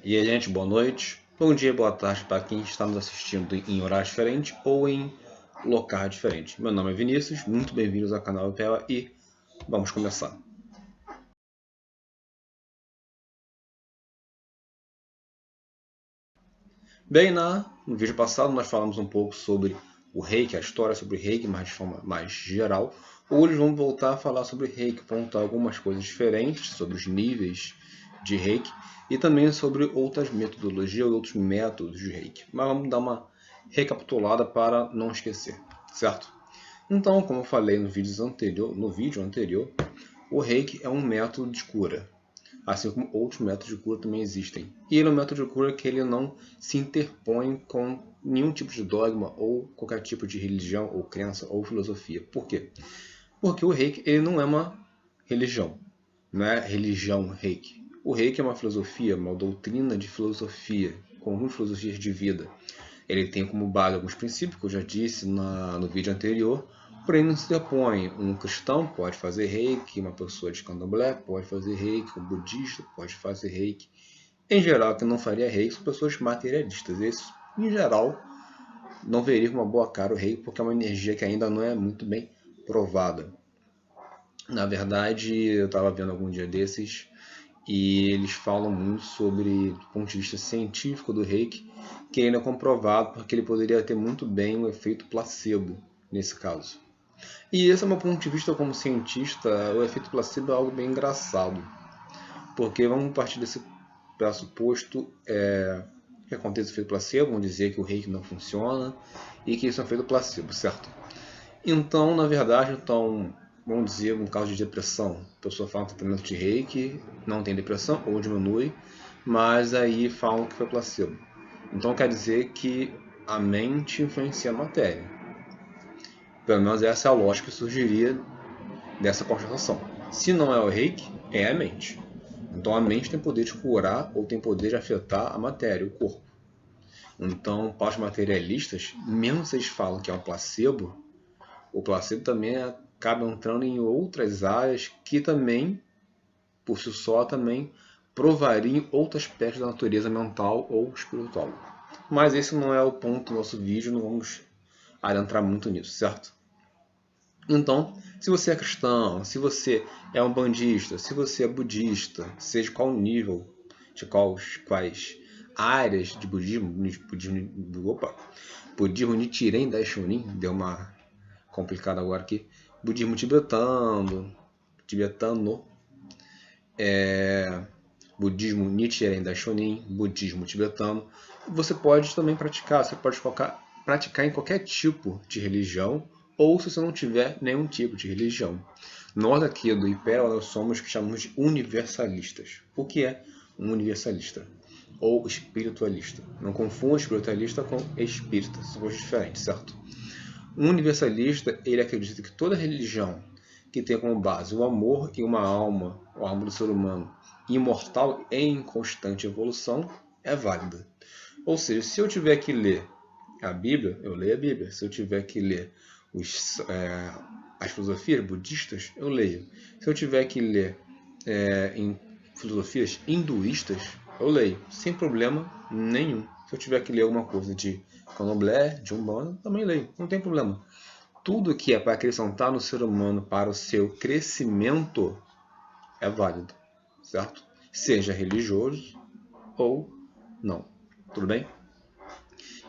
E aí, gente, boa noite, bom dia, boa tarde para quem está nos assistindo em horário diferente ou em local diferente. Meu nome é Vinícius, muito bem-vindos ao canal Upela e vamos começar. Bem, no vídeo passado nós falamos um pouco sobre o Reiki, a história sobre o Reiki, mas de forma mais geral. Hoje vamos voltar a falar sobre Reiki, contar algumas coisas diferentes sobre os níveis de Reiki e também sobre outras metodologias ou outros métodos de Reiki. Mas vamos dar uma recapitulada para não esquecer, certo? Então, como eu falei no vídeo anterior, o Reiki é um método de cura, assim como outros métodos de cura também existem. E ele é um método de cura que ele não se interpõe com nenhum tipo de dogma ou qualquer tipo de religião ou crença ou filosofia. Por quê? Porque o Reiki ele não é uma religião, não é religião Reiki. O Reiki é uma filosofia, uma doutrina de filosofia, com algumas filosofias de vida. Ele tem como base alguns princípios, que eu já disse no vídeo anterior, porém não se interpõe. Um cristão pode fazer reiki, uma pessoa de candomblé pode fazer reiki, um budista pode fazer reiki. Em geral, quem não faria reiki são pessoas materialistas. Esses, em geral, não veria com uma boa cara o reiki, porque é uma energia que ainda não é muito bem provada. Na verdade, eu estava vendo algum dia desses e eles falam muito sobre, do ponto de vista científico do reiki, que ainda é comprovado porque ele poderia ter muito bem um efeito placebo nesse caso. E esse é o meu ponto de vista como cientista, o efeito placebo é algo bem engraçado, porque vamos partir desse pressuposto que acontece o efeito placebo, vamos dizer que o reiki não funciona e que isso é um efeito placebo, certo? Então, na verdade, vamos dizer, no caso de depressão, a pessoa faz um tratamento de reiki, não tem depressão ou diminui, mas aí falam que foi placebo. Então quer dizer que a mente influencia a matéria. Pelo menos essa é a lógica que surgiria dessa constatação. Se não é o reiki, é a mente. Então a mente tem poder de curar ou tem poder de afetar a matéria, o corpo. Então, para os materialistas, mesmo se eles falam que é um placebo, o placebo também acaba entrando em outras áreas que também, por si só, também provariam outros aspectos da natureza mental ou espiritual. Mas esse não é o ponto do nosso vídeo, não vamos adentrar muito nisso, certo? Então, se você é cristão, se você é um bandista, se você é budista, seja qual nível, de quais áreas de budismo Nichiren Daishonin, deu uma complicada agora aqui, budismo tibetano, budismo Nichiren Daishonin, budismo tibetano, você pode também praticar, você pode praticar em qualquer tipo de religião, ou se você não tiver nenhum tipo de religião. Nós aqui do IPEL, nós somos o que chamamos de universalistas. O que é um universalista? Ou espiritualista. Não confunda espiritualista com espírita, são coisas diferentes, certo? Um universalista, ele acredita que toda religião que tenha como base o amor e uma alma, a alma do ser humano, imortal e em constante evolução, é válida. Ou seja, se eu tiver que ler a Bíblia, eu leio a Bíblia. Se eu tiver que ler as filosofias budistas, eu leio. Se eu tiver que ler em filosofias hinduístas, eu leio, sem problema nenhum. Se eu tiver que ler alguma coisa de candomblé, de umbanda, também leio, não tem problema. Tudo que é para acrescentar no ser humano para o seu crescimento é válido, certo? Seja religioso ou não, tudo bem?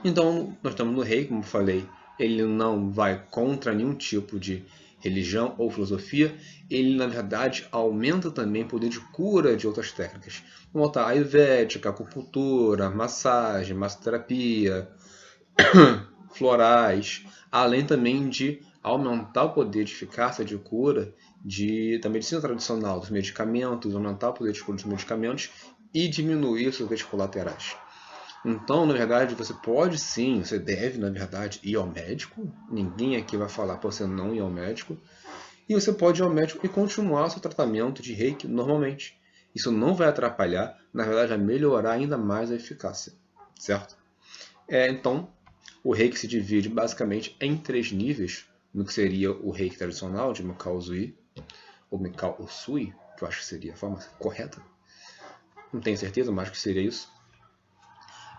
Então, nós estamos no rei, como eu falei, ele não vai contra nenhum tipo de religião ou filosofia, ele na verdade aumenta também o poder de cura de outras técnicas, como a ayurvédica, acupuntura, massagem, massoterapia, florais, além também de aumentar o poder de eficácia de cura da medicina tradicional, dos medicamentos, aumentar o poder de cura dos medicamentos e diminuir os efeitos colaterais. Então, na verdade, você pode sim, você deve, na verdade, ir ao médico. Ninguém aqui vai falar para você não ir ao médico. E você pode ir ao médico e continuar seu tratamento de reiki normalmente. Isso não vai atrapalhar, na verdade, vai melhorar ainda mais a eficácia, certo? Então, o reiki se divide basicamente em 3 níveis, no que seria o reiki tradicional de Mikao Usui, ou Mikao Usui, que eu acho que seria a forma correta. Não tenho certeza, mas acho que seria isso.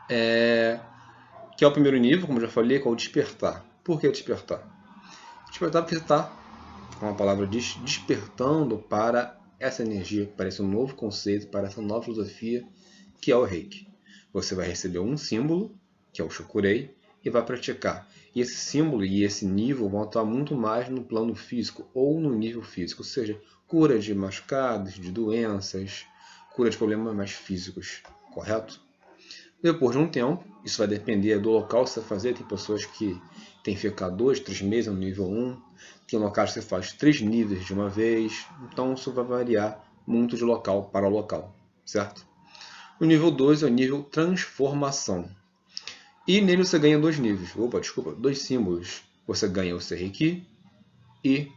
que é o primeiro nível, como eu já falei, que é o despertar. Por que despertar? Despertar porque você está, como a palavra diz, despertando para essa energia, para esse novo conceito, para essa nova filosofia, que é o Reiki. Você vai receber um símbolo, que é o Shokurei, e vai praticar. E esse símbolo e esse nível vão atuar muito mais no plano físico, ou no nível físico, ou seja, cura de machucados, de doenças, cura de problemas mais físicos, correto? Depois de um tempo, isso vai depender do local que você vai fazer. Tem pessoas que têm que ficar 2, 3 meses no nível 1. Tem locais que você faz 3 níveis de uma vez. Então isso vai variar muito de local para local, certo? O nível 2 é o nível transformação. E nele você ganha 2 níveis. Dois símbolos. Você ganha o Seireki e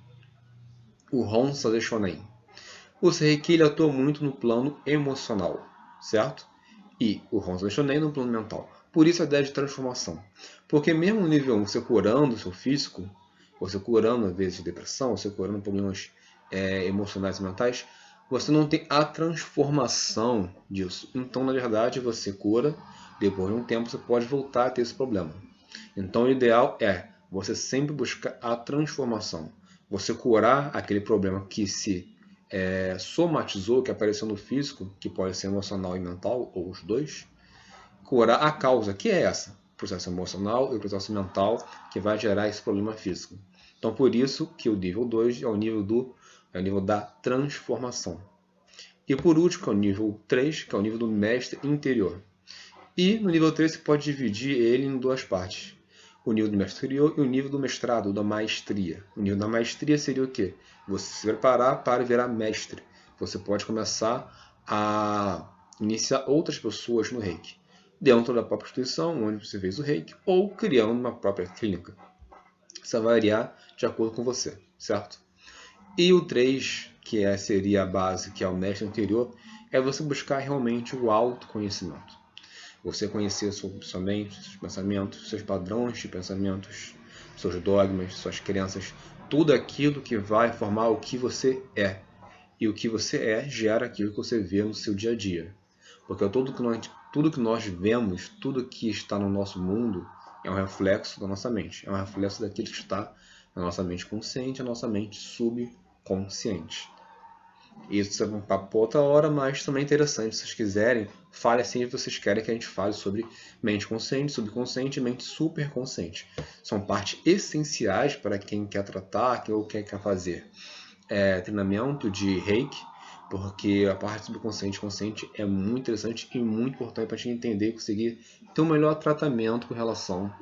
o Hon Shonen. O Seireki ele atua muito no plano emocional, certo? E o Hon Shonen no plano mental. Por isso a ideia de transformação. Porque mesmo no nível 1, você curando o seu físico, você curando às vezes depressão, você curando problemas emocionais e mentais, você não tem a transformação disso. Então, na verdade, você cura, depois de um tempo você pode voltar a ter esse problema. Então, o ideal é você sempre buscar a transformação. Você curar aquele problema que se somatizou, que apareceu no físico, que pode ser emocional e mental, ou os dois, curar a causa, que é essa, o processo emocional e o processo mental, que vai gerar esse problema físico. Então, por isso que o nível 2 é o nível da transformação. E por último, que é o nível 3, que é o nível do mestre interior. E no nível 3 você pode dividir ele em duas partes. O nível do mestre interior e o nível do mestrado, da maestria. O nível da maestria seria o quê? Você se preparar para virar mestre. Você pode começar a iniciar outras pessoas no Reiki. Dentro da própria instituição onde você fez o Reiki, ou criando uma própria clínica. Isso vai variar de acordo com você, certo? E o 3, que seria a base, que é o mestre interior, é você buscar realmente o autoconhecimento. Você conhecer sua mente, seus pensamentos, seus padrões de pensamentos, seus dogmas, suas crenças, tudo aquilo que vai formar o que você é. E o que você é gera aquilo que você vê no seu dia a dia. Porque tudo que nós vemos, tudo que está no nosso mundo, é um reflexo da nossa mente. É um reflexo daquilo que está na nossa mente consciente e na nossa mente subconsciente. Isso é um papo outra hora, mas também é interessante. Se vocês quiserem, fale assim se vocês querem que a gente fale sobre mente consciente, subconsciente e mente superconsciente. São partes essenciais para quem quer tratar ou quem quer fazer treinamento de Reiki, porque a parte subconsciente e consciente é muito interessante e muito importante para a gente entender e conseguir ter um melhor tratamento com relação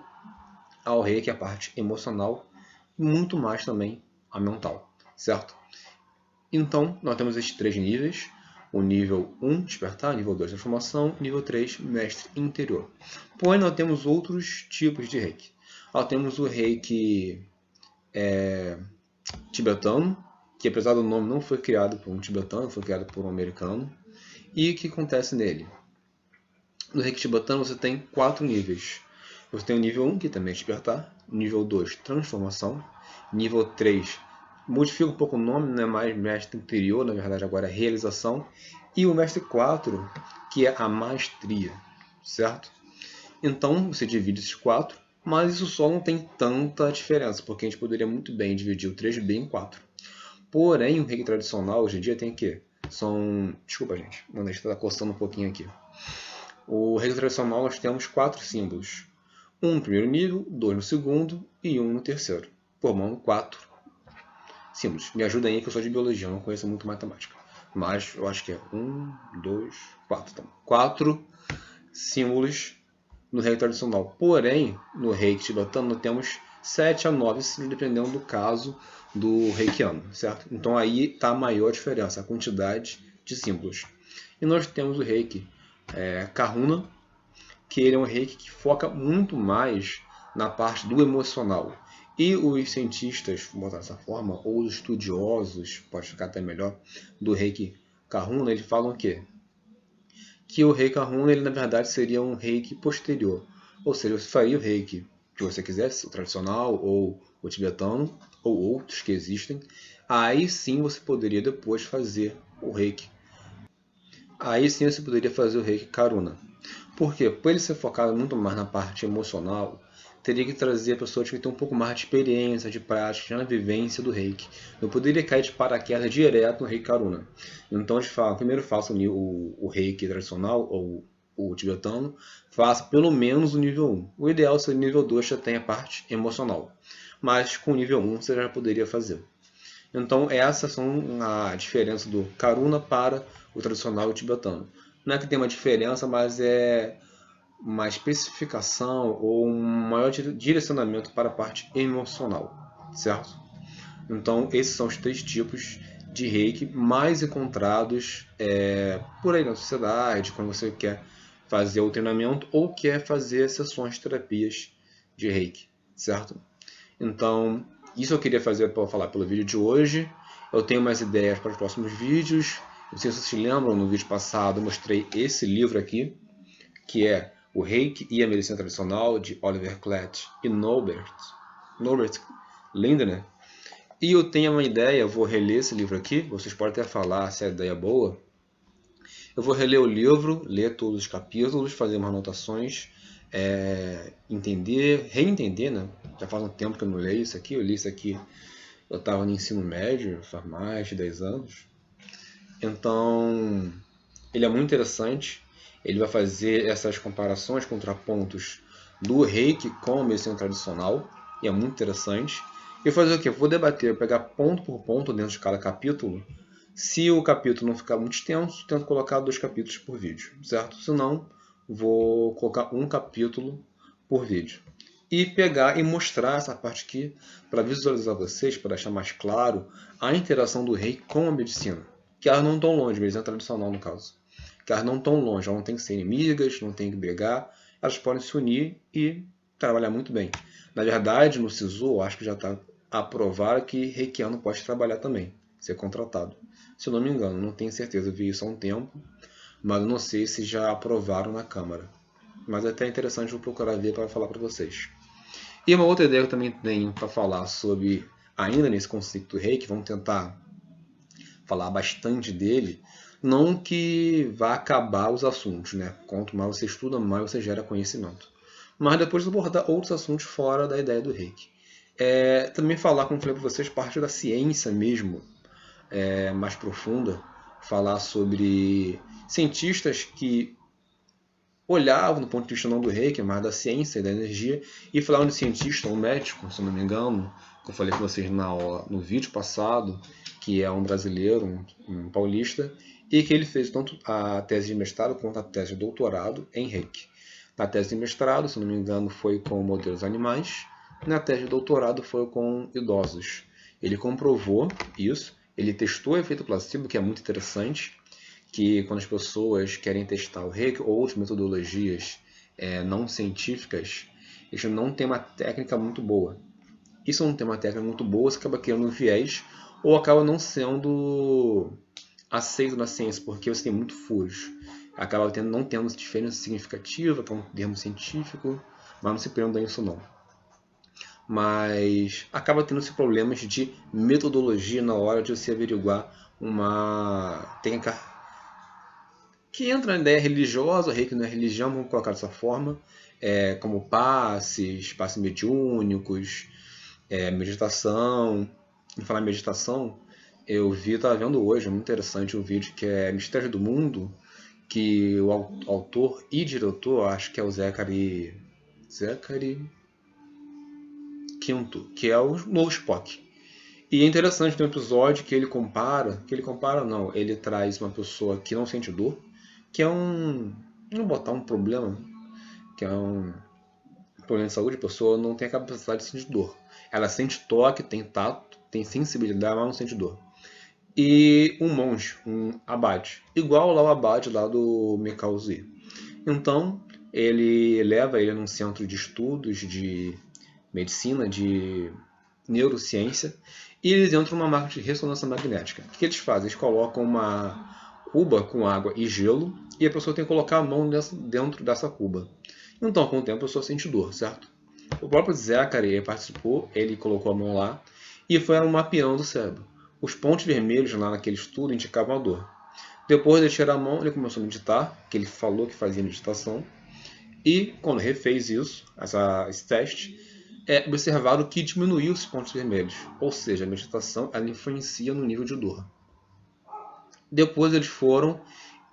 ao Reiki, a parte emocional e muito mais também a mental, certo? Então, nós temos esses 3 níveis. O nível 1, despertar, nível 2, transformação, nível 3, mestre interior. Porém, nós temos outros tipos de Reiki. Nós temos o Reiki tibetano, que apesar do nome não foi criado por um tibetano, foi criado por um americano. E o que acontece nele? No Reiki tibetano você tem 4 níveis. Você tem o nível 1, que também é despertar, nível 2, transformação, nível 3, modifica um pouco o nome, não é mais mestre interior, na verdade agora é realização, e o mestre 4, que é a maestria, certo? Então você divide esses 4, mas isso só não tem tanta diferença, porque a gente poderia muito bem dividir o 3B em 4. Porém, o Reiki tradicional hoje em dia tem o quê? Desculpa, gente, a gente está coçando um pouquinho aqui. O Reiki tradicional nós temos 4 símbolos. Um no primeiro nível, 2 no segundo e 1 no terceiro, formando 4 símbolos. Me ajuda aí que eu sou de biologia, eu não conheço muito matemática. Mas eu acho que é 1, 2, 4. Então, 4 símbolos no Reiki tradicional. Porém, no Reiki tibetano nós temos 7 a 9 símbolos, dependendo do caso do reikiano, certo? Então aí está a maior diferença, a quantidade de símbolos. E nós temos o Reiki Kahuna, que ele é um Reiki que foca muito mais na parte do emocional. E os cientistas, vou botar dessa forma, ou os estudiosos, pode ficar até melhor, do Reiki Kahuna, eles falam que o Reiki Kahuna, ele na verdade seria um Reiki posterior. Ou seja, você faria o Reiki que você quisesse, o tradicional ou o tibetano, ou outros que existem. Aí sim você poderia depois fazer o Reiki aí sim você poderia fazer o Reiki Karuna. Por quê? Por ele ser focado muito mais na parte emocional, teria que trazer pessoas que têm um pouco mais de experiência, de prática, já na vivência do Reiki. Não poderia cair de paraquedas direto no Reiki Karuna. Então a gente fala, primeiro faça o Reiki tradicional, ou o tibetano, faça pelo menos o nível 1. O ideal seria o nível 2, já tem a parte emocional. Mas com o nível 1 você já poderia fazer. Então essas são a diferença do Karuna para o tradicional tibetano. Não é que tem uma diferença, mas é uma especificação ou um maior direcionamento para a parte emocional, certo? Então esses são os 3 tipos de Reiki mais encontrados por aí na sociedade, quando você quer fazer o treinamento ou quer fazer sessões de terapias de Reiki, certo? Então, isso eu queria fazer para falar pelo vídeo de hoje. Eu tenho mais ideias para os próximos vídeos. Não sei se vocês se lembram, no vídeo passado eu mostrei esse livro aqui, que é O Reiki e a Medicina Tradicional, de Oliver Klett e Norbert Lindner. E eu tenho uma ideia, eu vou reler esse livro aqui, vocês podem até falar se a ideia é boa. Eu vou reler o livro, ler todos os capítulos, fazer umas anotações, reentender, né? Já faz um tempo que eu não leio isso aqui, eu li isso aqui, eu estava no ensino médio, faz mais de 10 anos. Então, ele é muito interessante, ele vai fazer essas comparações, contrapontos do Reiki com a medicina tradicional, e é muito interessante. E fazer o quê? Eu vou debater, pegar ponto por ponto dentro de cada capítulo. Se o capítulo não ficar muito extenso, tento colocar 2 capítulos por vídeo, certo? Se não, vou colocar um capítulo por vídeo. E pegar e mostrar essa parte aqui para visualizar vocês, para deixar mais claro a interação do Reiki com a medicina. Que elas não estão longe, medicina tradicional no caso. Que elas não estão longe, elas não têm que ser inimigas, não têm que brigar, elas podem se unir e trabalhar muito bem. Na verdade, no SISU, acho que já está aprovado que reikiano pode trabalhar também, ser contratado. Se eu não me engano, não tenho certeza, eu vi isso há um tempo, mas não sei se já aprovaram na Câmara. Mas é até interessante, vou procurar ver para falar para vocês. E uma outra ideia que eu também tenho para falar sobre, ainda nesse conceito do Reiki, vamos tentar falar bastante dele, não que vá acabar os assuntos, né? Quanto mais você estuda, mais você gera conhecimento. Mas depois abordar outros assuntos fora da ideia do Reiki. Também falar, como falei para vocês, parte da ciência mesmo, mais profunda, falar sobre cientistas que olhavam do ponto de vista não do Reiki, mas da ciência e da energia, e falavam de cientista, um médico, se não me engano, que eu falei com vocês no vídeo passado, que é um brasileiro, um paulista, e que ele fez tanto a tese de mestrado quanto a tese de doutorado em Reiki. Na tese de mestrado, se não me engano, foi com modelos animais, na tese de doutorado foi com idosos. Ele comprovou isso, ele testou o efeito placebo, que é muito interessante, que quando as pessoas querem testar o Reiki ou outras metodologias não científicas, eles não têm uma técnica muito boa. Isso não tem uma técnica muito boa, você acaba criando um viés ou acaba não sendo aceito na ciência, porque você tem muito furos. Acaba não tendo diferença significativa, que é um termo científico, mas não se prenda nisso não. Mas acaba tendo esses problemas de metodologia na hora de você averiguar uma técnica que entra na ideia religiosa, o Reiki não é religião, vamos colocar dessa forma, como passes mediúnicos, meditação. Em falar em meditação, eu estava vendo hoje, é muito interessante, um vídeo que é Mistério do Mundo, que o autor e diretor, acho que é o Zachary Quinto, que é o novo Spock. E é interessante no episódio que ele não, ele traz uma pessoa que não sente dor, que é vamos botar um problema, que é um problema de saúde, a pessoa não tem a capacidade de sentir dor. Ela sente toque, tem tato, tem sensibilidade, mas não sente dor. E um monge, um abade, igual lá o abade lá do Mikao Usui. Então, ele leva ele num centro de estudos de medicina, de neurociência, e eles entram numa máquina de ressonância magnética. O que eles fazem? Eles colocam uma cuba com água e gelo, e a pessoa tem que colocar a mão dentro dessa cuba. Então, com o tempo, a pessoa sente dor, certo? O próprio Zachary participou, ele colocou a mão lá, e foi mapeando o cérebro. Os pontos vermelhos lá naquele estudo indicavam a dor. Depois de tirar a mão, ele começou a meditar, que ele falou que fazia meditação. E quando refez isso, esse teste, observaram que diminuiu os pontos vermelhos. Ou seja, a meditação ela influencia no nível de dor. Depois eles foram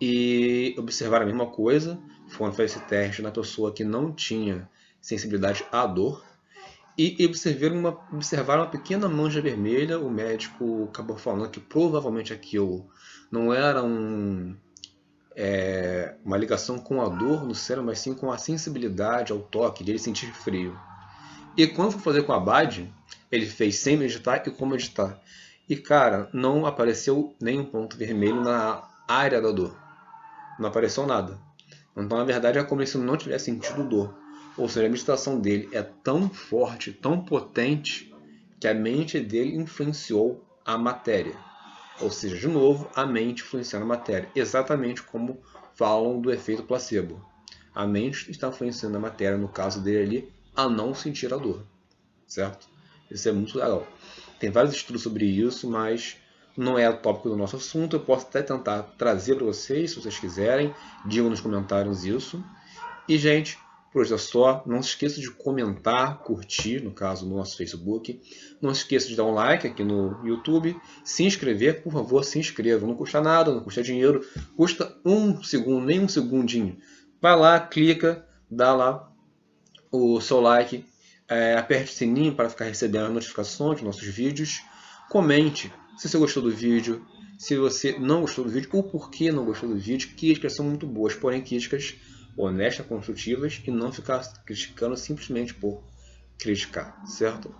e observaram a mesma coisa. Foram fazer esse teste na pessoa que não tinha sensibilidade à dor. E observaram uma pequena mancha vermelha. O médico acabou falando que provavelmente aquilo não era uma ligação com a dor no cérebro, mas sim com a sensibilidade ao toque, de ele sentir frio. E quando foi fazer com a Bad, ele fez sem meditar e com meditar. E cara, não apareceu nenhum ponto vermelho na área da dor. Não apareceu nada. Então, na verdade, é como se ele não tivesse sentido dor. Ou seja, a meditação dele é tão forte, tão potente, que a mente dele influenciou a matéria. Ou seja, de novo, a mente influenciando a matéria. Exatamente como falam do efeito placebo. A mente está influenciando a matéria, no caso dele ali, a não sentir a dor. Certo? Isso é muito legal. Tem vários estudos sobre isso, mas não é o tópico do nosso assunto. Eu posso até tentar trazer para vocês, se vocês quiserem. Digam nos comentários isso. E, gente, por hoje é só. Não se esqueça de comentar, curtir, no caso, no nosso Facebook. Não se esqueça de dar um like aqui no YouTube. Se inscrever, por favor, se inscreva. Não custa nada, não custa dinheiro. Custa um segundo, nem um segundinho. Vai lá, clica, dá lá o seu like. Aperte o sininho para ficar recebendo as notificações dos nossos vídeos. Comente se você gostou do vídeo, se você não gostou do vídeo ou por que não gostou do vídeo. Críticas são muito boas, porém críticas honestas, construtivas e não ficar criticando simplesmente por criticar, certo?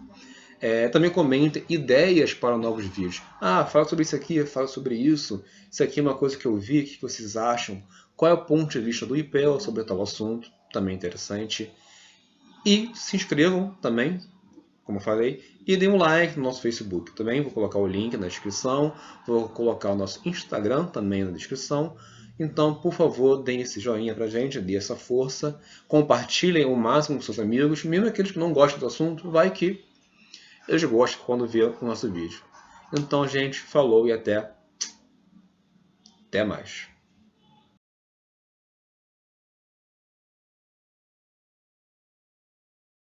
Também comente ideias para novos vídeos. Fala sobre isso aqui, fala sobre isso. Isso aqui é uma coisa que eu vi, o que vocês acham? Qual é o ponto de vista do IPEL sobre tal assunto? Também interessante. E se inscrevam também, como eu falei, e deem um like no nosso Facebook. Também vou colocar o link na descrição, vou colocar o nosso Instagram também na descrição. Então, por favor, deem esse joinha pra gente, dê essa força, compartilhem o máximo com seus amigos, mesmo aqueles que não gostam do assunto, vai que eles gostam quando vê o nosso vídeo. Então, gente, falou e até mais.